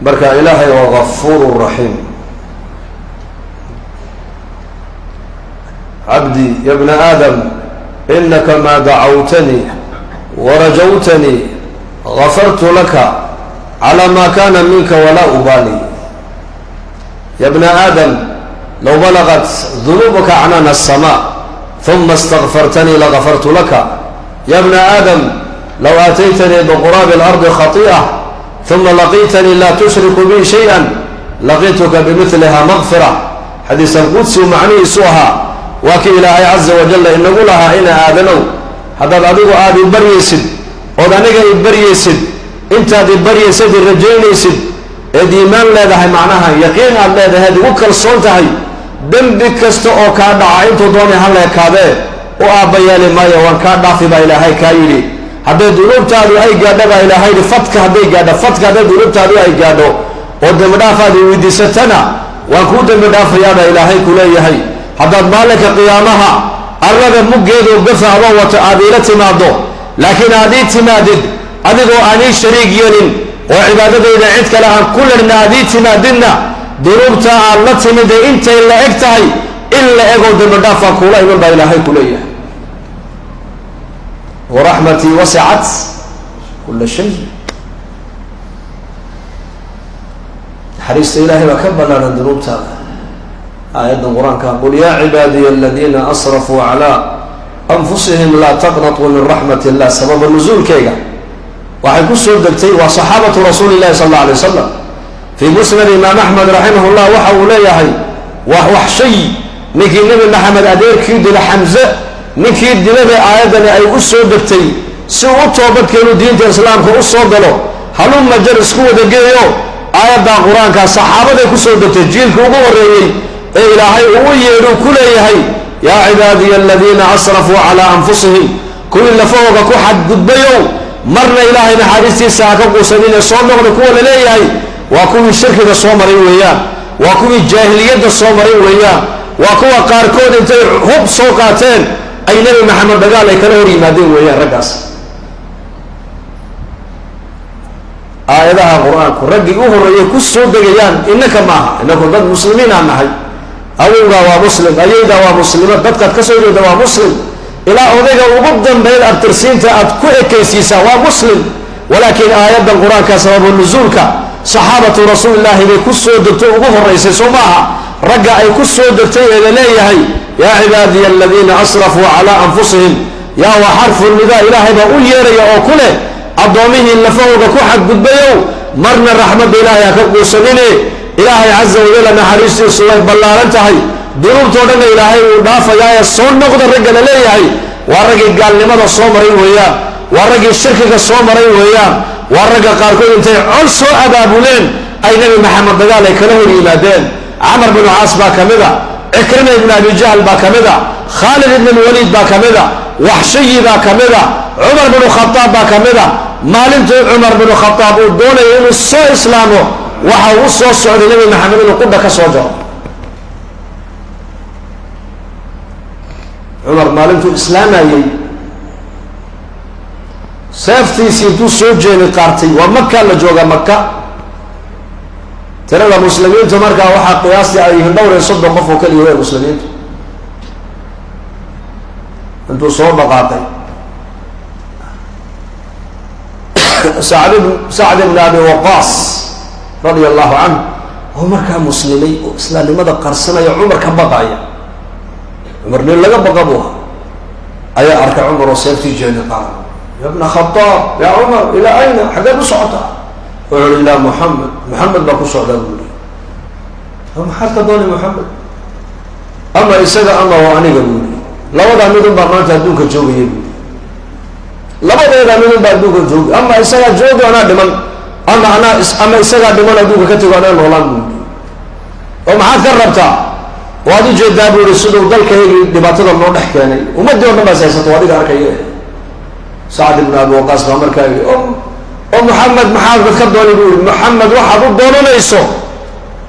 بركة إلهي وغفور رحيم. عبدي يا ابن آدم إنك ما دعوتني ورجوتني غفرت لك على ما كان منك ولا أبالي. يا ابن آدم لو بلغت ذنوبك عنان السماء ثم استغفرتني لغفرت لك. يا ابن آدم لو آتيتني بقراب الأرض خطيئة ثم لقيتني لا تشرك بي شيئا لقيتك بمثلها مغفرة. حديث القدس ومعني سوها وكي إلهي عز وجل إن نقولها إنا آذنو هذا الأدوغ آذي بريسد ودانيك بريسد انت آذي بريسد الرجينيسد إذي من لدهي معناها يقين أن لدهي وكل صوتهي دنبك كستو أو كاد عينتو دوني هلا كابه وآبيالي ما يوان كاد دافبا إلهي كايلي هذا دولوب تادو أي قادة إلهي فتك هذي قادة فتك هذا دولوب تادو أي قادة ودمدافع دي ودي ستنا وكود مدافع يادا إلهي كلي هاي هذا مالك قيامها الرجل مجد وقفا وتعادلت ماضو لكن هذه تمادد أدقوا أني شريك يلين وعبادته إذا عدك لها كل النادي تمادنا دروبتا الله تمد انت إلا اكتهي إلا اقود المدافع كله من بإلهي كلية ورحمتي وسعت كل شيء. حريص إلهي وكبر لنا دروبتا آية القرآن كان قل يا عبادي الذين أسرفوا على أنفسهم لا تقنطوا من رحمة الله. سبب النزول كيغا وحيكون سودكتي وصحابة رسول الله صلى الله عليه وسلم في مسند الإمام أحمد رحمه الله وحو ليهي وحشي نكي النبي محمد أدير كيد لحمزة نكي النبي آية أي أسودكتي سوء التوبة كانوا دين الإسلام كأسودلو هلوم مجرس كوة دقيقو آية القرآن كان صحابة كأسودكتي جيل كوغوري إلهي ويرو كل يهي يا عبادي الذين أسرفوا على أنفسهم كل اللي فوق كحد قبيو مرنا إلهي نحارستي ساكب وسنين صومر كل ليهي وكل الشرك الصومرين وياه وكل الجاهلية الصومرين وياه وكل قاركون انت هب سوقاتين أي نبي محمد بقال لك نوري مادين وياه رقص آياتها القرآن كرقي أهرية كسو دقيان إنك معها إنكم ضد مسلمين عنها أولغا ومسلم أيضا ومسلمات بدقت كسوجة ومسلم إلى أولغا وبضا بين أبترسين تأتكوه كيسيسا ومسلم ولكن آيات القرآن كسبب النزول صحابة رسول الله بكسو دكتور وقفوا الرئيس سماها رقع كسو دكتور إليه يا عبادي الذين أسرفوا على أنفسهم يا وحرف النداء إلهي بقول يري أوكله الضومين اللي فوق كوحد قد بيو مرنا الرحمة إلهي كبقوا سنيني إلهي عز وجل نحريستي الصلاة بلارنتهي دروب تودن إلهي ودافع يا الصون نقدر الرجل ليهي والرجل قال لماذا الصومرين وياه والرجل الشركة الصومرين وياه والرجل قال كل انت عرسوا أبابولين أي نبي محمد قال لك له الإيمادين عمر بن عاص باكمدا إكرمة بن أبي جهل باكمدا خالد بن الوليد باكمدا وحشي باكمدا عمر بن الخطاب باكمدا مالنت عمر بن الخطاب ودون يقول الصو إسلامه وحوصوا السعودي النبي محمد القبة كسوجه عمر مالنت إسلامي سيفتي سيدو سوجيني قارتي ومكة لجوغا مكة ترى المسلمين تمركا وحا قياسي أيهم دوري صدق قفوا كل يوم المسلمين انتو صور بقاطي سعد بن أبي وقاص رضي الله عنه عمر كان مسلمي وإسلام لماذا قرصنا يا عمر كان بقايا عمر لين لقى بقبوها أي أركع عمر وسيفتي جاني قال يا ابن خطاب يا عمر إلى أين حقا بسعطة وقال إلى محمد باكو سعودة أقولي هم حتى دوني محمد أما إساقا أما وأني قولي لوضع مدن برنامج هدوك الجوغي يقولي لوضع مدن بردوك الجوغي أما إساقا جوغي وأنا دمان أما إساقا دمان أدوك كتب أنا الولان قولي ومحاد كربتا وهذا جيد دابو رسوله وذلك هي دباتنا النور نحكياني ومدي ونما سياسة وهذه أركيه سعد بن أبي وقاص بأمر كاوي محمد بتكبدوني يقول محمد واحد ضدونه ليسو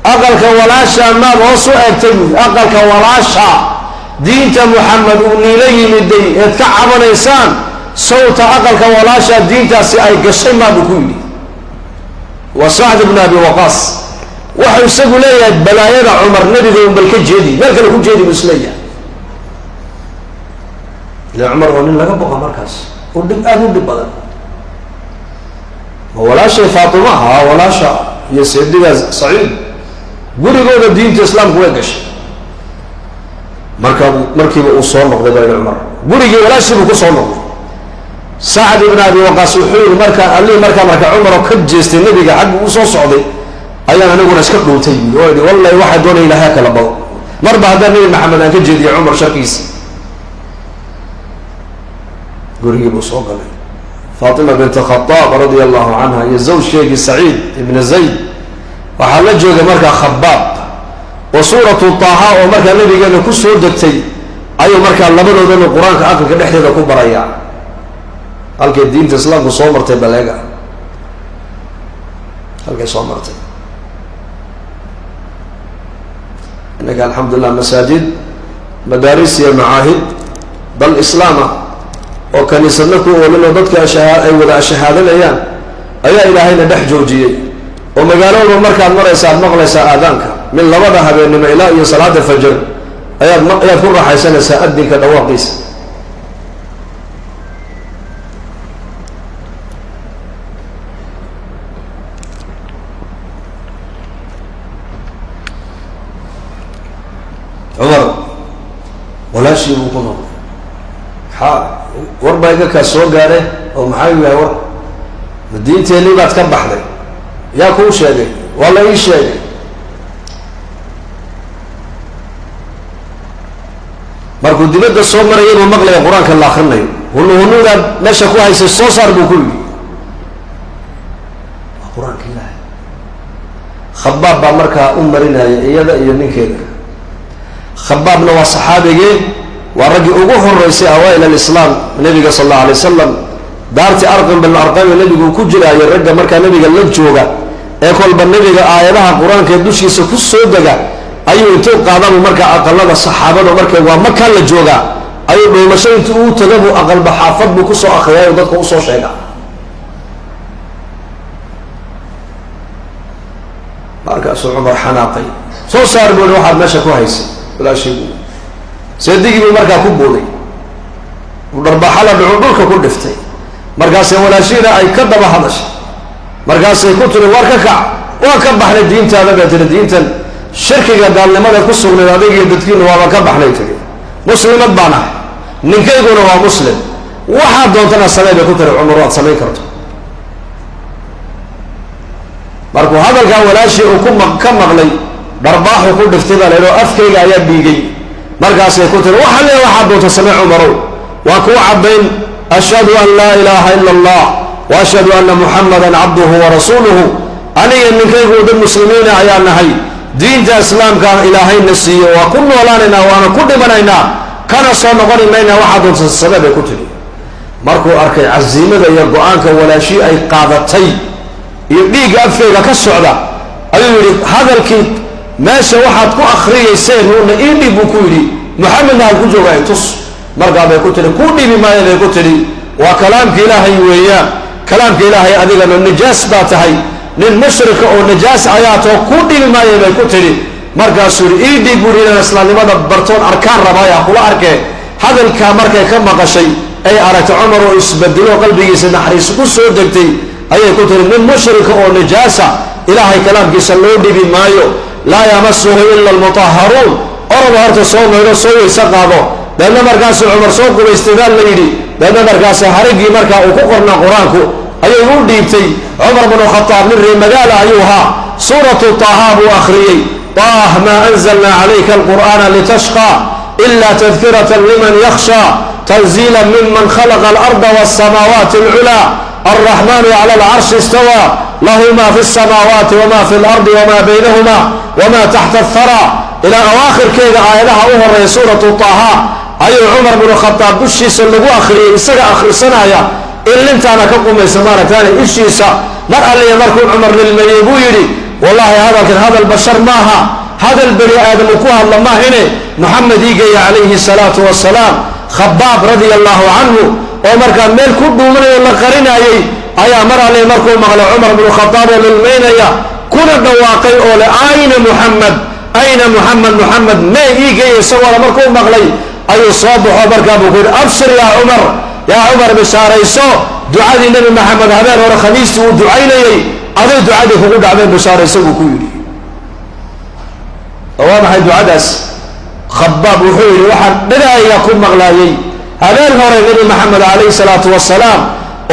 أقلك ولاشا ما بوصو أكتبه أقلك ولاشا دينت محمد ونيلي مدي يتكعب الإنسان صوت أقلك ولاشا دينت سي أي قشي ما بكوني وسعد بن أبي وقاص waxay isagu leeyahay balaayada Umar nabiga uu balka jeedi meel kale ku jeedi musliya ila Umar oo nin laga boqo markaas oo dib aad u dib badan wala shay Fatima wala sha iyo Sayyidina Sa'id gurigooda diinta islaamku way gashay markiiba uu soo noqday bayna Umar gurigii walaashiibu ku soo noqday Sa'd ibn Abi Waqqas wuxuu marka Umar ka jeestay nabiga xaq uu soo socday ayaan aniguna iska dhuutay wallahi waxa doonay ilaahay kala bado marba hadan nabi maxamed aan ka jeediyo Umar sharkiisa gurigii buu soo galay Fatima bint Khattab radiyallahu anha iyo zawjkeedii Sa'id ibn Zayd waxa la joogay marka Khabbab oo suuratu Taha oo marka nabigeena ku soo degtay ayuu marka labadoodana quraanka aqalka dhexdeeda ku baraya halka diinta islaamku soo martay baleega halka soo martay إنك الحمد لله مساجد مدارس معاهد بل إسلامه وكنيسنكو ومن ضدك أي ولا الشهادة الأيام أي إلهينا دحجوجي ومقالوا مركز مريسا مغلسا آذانك من لبضها بين إلهي صلاة الفجر أي يذكر حيسان سأدنك دواقيس عمر ولا شيء مقنع وربا كسو غاره او maxay yahay war diinteeni baad ka baxday yaa ku sheegay wala ii sheegay markuu dibadda soo maray inuu maqlay quraanka la akhrinayo hunuunuda meesha ku haysay soo saar buu ku yiri quraanka ilaahay Khabbab ba marka marinaya iyada iyo ninkeeda خبابنا وصحابه ورجع أجوه الرئيس أوائل الإسلام النبي صلى الله عليه وسلم دارت أرقم بالأرقام النبي كجرا يرجع مركا النبي اللجوجا يقول بالنبي آياتها القرآن كدوش يسكت صدقة أيوة توقع هذا مركا أقل الصحابة ومركا ومكة اللجوجا أيوة بمشين تجيبوا أقل بحافظ بكسو أخيار وضدك وصو شيئا مركا سو عمر حناقي سو صار من واحد ماشى كويس ولا شيء سيدي مركا كبودي وضرب حلا بعضلك كل دفتي مركا سي ولا شيء اي كذب هذا مركا سي كنت وركك وكبحنا الدين تاع الدين شركه قال لما كسغنا اديق ددكين waa ka baxnay tagay muslimad baana ninkeyguna waa muslim waxa doontana sameeyay ku tar umar waad sameey karto markuu hadalka walaashi uu ka maqlay darbaaxu ku dhiftay baa leeyo afkayga ayaa dhiigay markaas ay ku tar waxa leeyahay waxa doonta sameey umar waa ku cadeyn ashhadu an la ilaha illa allah wa ashhadu anna muhammadan abduhu wa rasuluhu aniga ninkeygu dad muslimiina ayaa nahay diinta islaamka ilaahay nasiyo wa kullu walaana waana ku dhimanayna kana soo noqonayna waxa doonta sabab ay ku tiri markuu arkay aziimada iyo go'aanka walaashi ay qaadatay iyo dhiiga afkayga ka socda ayuu yiri hadalkii meesha waxaad ku akhriyeyseen oo indhi buu ku yiri muhammad ha ku joogay tus markaa bay ku tiri ku dhibi maayay ku tiri wa kalaamka ilaahay weeyaa kalaamka ilaahay adiga najaas baa tahay nin mushrika oo najaas ayaato ku dhibi maayay bay ku tiri markaas indhi buurina islaamnimada bartoon arkaan rabaaya kula arkay hadalka markay ka maqashay ay aragtay Umar oo isbedelo qalbigiisa naxariis ku soo degtay ayay ku tiri nin mushrika oo najaasa ilaahay kalaamkiisa loo dhibi maayo la yamassuhu illa almutahharun orada horta soo meelo soo weysa qaado dadna markaas Umar soo qubaystadan la yiri dadna markaas harigii marka uu ku qorna quraanku ayay u dhiibtay Umar ibn Khattab min magaala ayuha suratu Taha bu akhriyay طه ما أنزلنا عليك القرآن لتشقى إلا تذكرة لمن يخشى تنزيلا ممن خلق الأرض والسماوات العلى الرحمن على العرش استوى له ما في السماوات وما في الأرض وما بينهما وما تحت الثرى إلى أواخر كذا آياتها أهر سورة طه أي عمر بن الخطاب بشي سلقوا أخري إساق آخر سنة إلا انت أنا كقوم يسمانا تاني إشيسا مرأة اللي يمركم عمر للميبو يري والله هذا البشر ماها هذا البني آدم وكوها الله ما هنا محمد يجي عليه الصلاة والسلام خباب رضي الله عنه عمر كان ميل كله من الله قرنا ayaa mar alle markuu maqlay cumar bnu khataab oo lilmaynaya kuna dhawaaqay oo le ayna muxamed ayna muxamed muxamed mee iigay isagoona markuu maqlay ayuu soo baxo markaa buu ku yidhi abshir yaa cumar bishaarayso ducadii nebi maxamed habeen hore khamiistii uu ducaynayey aday ducadii kugu dhacdeen bishaarayso buu ku yidhi waa maxay ducadaas khabaab wuxuu yidhi waxaan dhinaayga ku maqlaayey habeen hore nebi maxamed calayhi salaatu wasalaam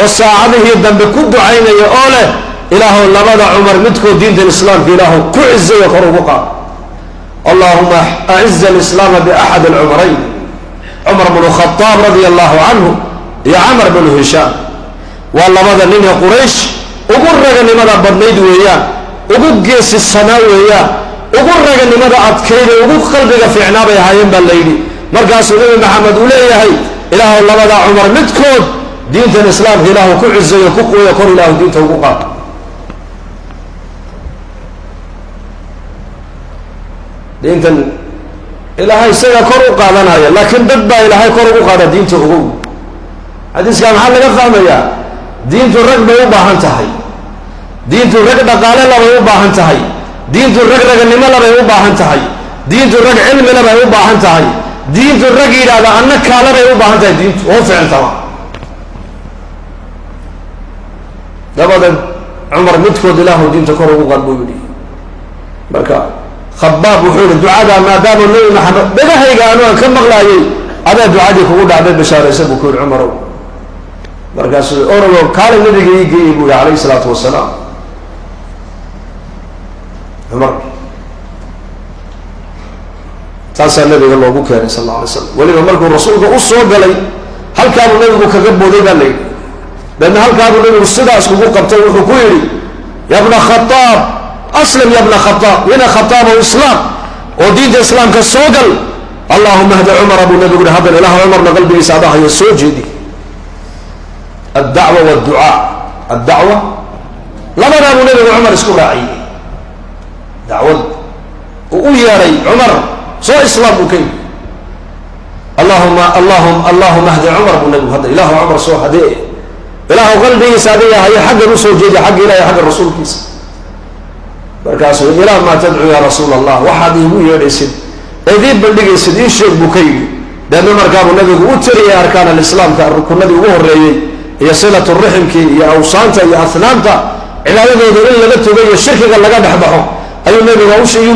oo saacadihii dambe ku ducaynaya oo leh ilaahu labada cumar midkood diintan islaamka ilaahu ku cizayo kor ugu qaad allahuma aciza alislaama biaxad alcumrayn cumar bnu khataab radia allahu canhu iyo camar bnu hishaam waa labada nin ee quraysh ugu raganimada badnayd weeyaan ugu geesisanaa weeyaan ugu raganimada adkayda ugu qalbiga fiicnaa bay ahaayeen baa layidhi markaasuu nebi maxamed uu leeyahay ilaahu labada cumar midkood diintan islaamka ilaahu ku cizayo ku quuyo kor ilaahu diinta ugu qaad diintan ilaahay isaga kor u qaadanaya laakiin dad baa ilaahay kor ugu qaada diinta ogow xadiiskaa maxaa laga fahmayaa diintu rag bay u baahan tahay diintu rag dhaqaale labay u baahan tahay diintu rag raganimo labay u baahan tahay diintu rag cilmi labay u baahan tahay diintu rag yidhaahda anna kaalabay u baahan tahay diintu oo ficintaba dabadeed cumar midkood ilaahu diinta kor ugu qaad buu yidhi marka khabaab wuxuu yihi ducadaa maadaama nebi maxamed dhagahayga anu aan ka maqlaayey adaa ducadii kugu dhacday bishaaraysa buu ku yihi cumarow markaasuu orogo kaale nabiga ii geeyey buu yihi calayhi salaatu wasalaam cumar taasaa nabiga loogu keenay sal alla alay slam weliba markuu rasuulka u soo galay halkaabuu nabigu kaga booday baa la yidhi daedna halkaabuu nabigu sidaas kugu qabtay wuxuu ku yidhi ya bna khataab aslim ya bna khataab ina khataab oo islaam oo diinta islaamka soo gal allahuma hdi cumara buu nabigu yihi haddana ilaah cumarna qalbigiisa adahayo soo jeedi addacwa wducaa addacwa labadaa buu nabigu cumar isku raaciyey dacwad uu u yeedhay cumar soo islaam buu ka yidhi allahuma hdi cumar buu nabigu hadda ilaahu cumar soo hadee ilaahu qalbigiisa adiga hayo xaggan usoo jeedi xagga ilahi xagga rasuulkiisa markaasuu ilaa maa tadcuu yaa rasuul allah waxaad iigu yeedhaysid eedii bandhigaysid ii sheeg buu ka yidhi deedna markaabuu nabigu u tiriyay arkaan alislaamka rukunadii ugu horreeyey iyo silatu riximkii iyo awsaanta iyo asnaamta cibaadadooda in laga togo iyo shirkiga laga dhexbaxo ayuu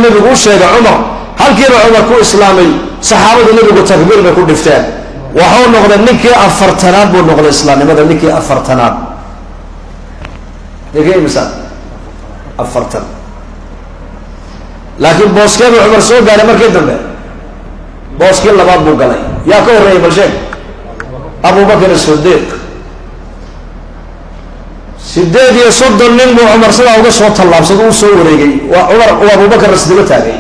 nabigu u sheegay cumar halkiiba cumar ku islaamay saxaabadu nabigu takbiir bay ku dhifteen waxuu noqday ninkii afartanaad buu noqday islaamnimada ninkii afartanaad imisa afartan laakiin booskeedu cumar soo gaaray markii dambe booskii labaad buu galay yaa ka horreeyay bal sheeg abubakr sidiiq 8 nin buu cumar sidaa uga soo tallaabsado uu soo wareegay waa cumar uu abubakar isdaba taagay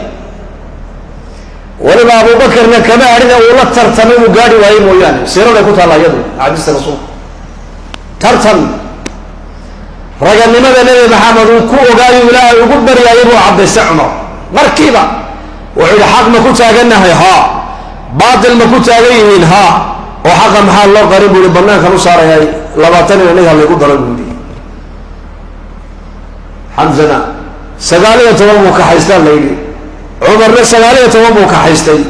weliba abubakarna kama adhina uu la tartamay uu gaadhi waayey mooyaane siiraday ku taalla iyadu axaadiista rasuulka tartan raganimada nebi maxamed uu ku ogaayo ilaahay ugu baryaayay buu caddaystay cumar markiiba wuxuu yihi xaq ma ku taagannahay haa baatil ma ku taagan yihiin haa oo xaqa maxaa loo qarin buu yihi banaankan u saarayay 20 nin aniga laygu daran buu yihi xamzana 19 buu kaxaystaan la yidhi cumarna 19 buu kaxaystay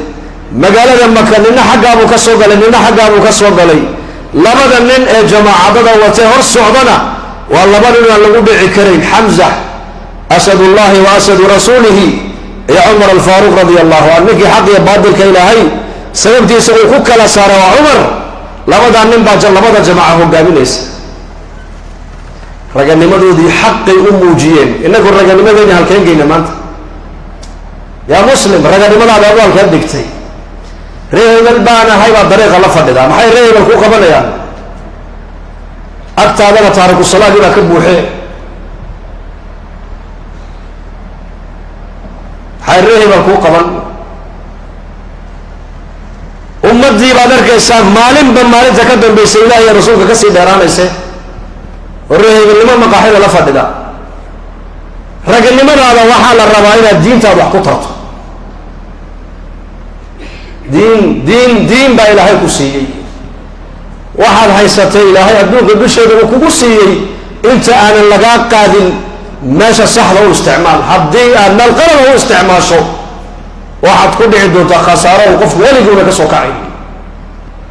magaalada maka nina xaggaabuu ka soo galay nina xaggaabuu ka soo galay labada nin ee jamaacadada watee hor socdana waa laba nin aan lagu dhici karayn xamza asad ullahi wa asadu rasuulihi iyo cumar alfaaruq radia allahu can ninkii xaq iyo baatilka ilaahay sababtiisa uu ku kala saara waa cumar labadaa nin baa labada jamaaca hogaaminaysa raganimadoodii xaqay u muujiyeen inagu raganimadeeni halkeen geyna maanta yaa muslim raganimadaada adu halkeen dhigtay ree hebel baan ahay baa dariiqa la fadhidaa maxay ree hebel ku qabanayaan agtaadana taariku salaadii baa ka buuxee maxay ree hebel kuu qaban ummadii baad arkaysaa maalinba maalinta ka dambaysa ilaah iyo rasuulka kasii dheeraanayse oo ree hebelnimo maqaaxida la fadhida raganimadaada waxaa la rabaa inaad diintaada wax ku tarto diin baa ilaahay ku siiyey waxaad haysatay ilaahay adduunka dusheeda uu kugu siiyey انت انا لقا قادل ماشا صحده واستعمال حدي ان القلم هو استعماله واحد كل عدو خساره وقف ولي يقول لك سو كعين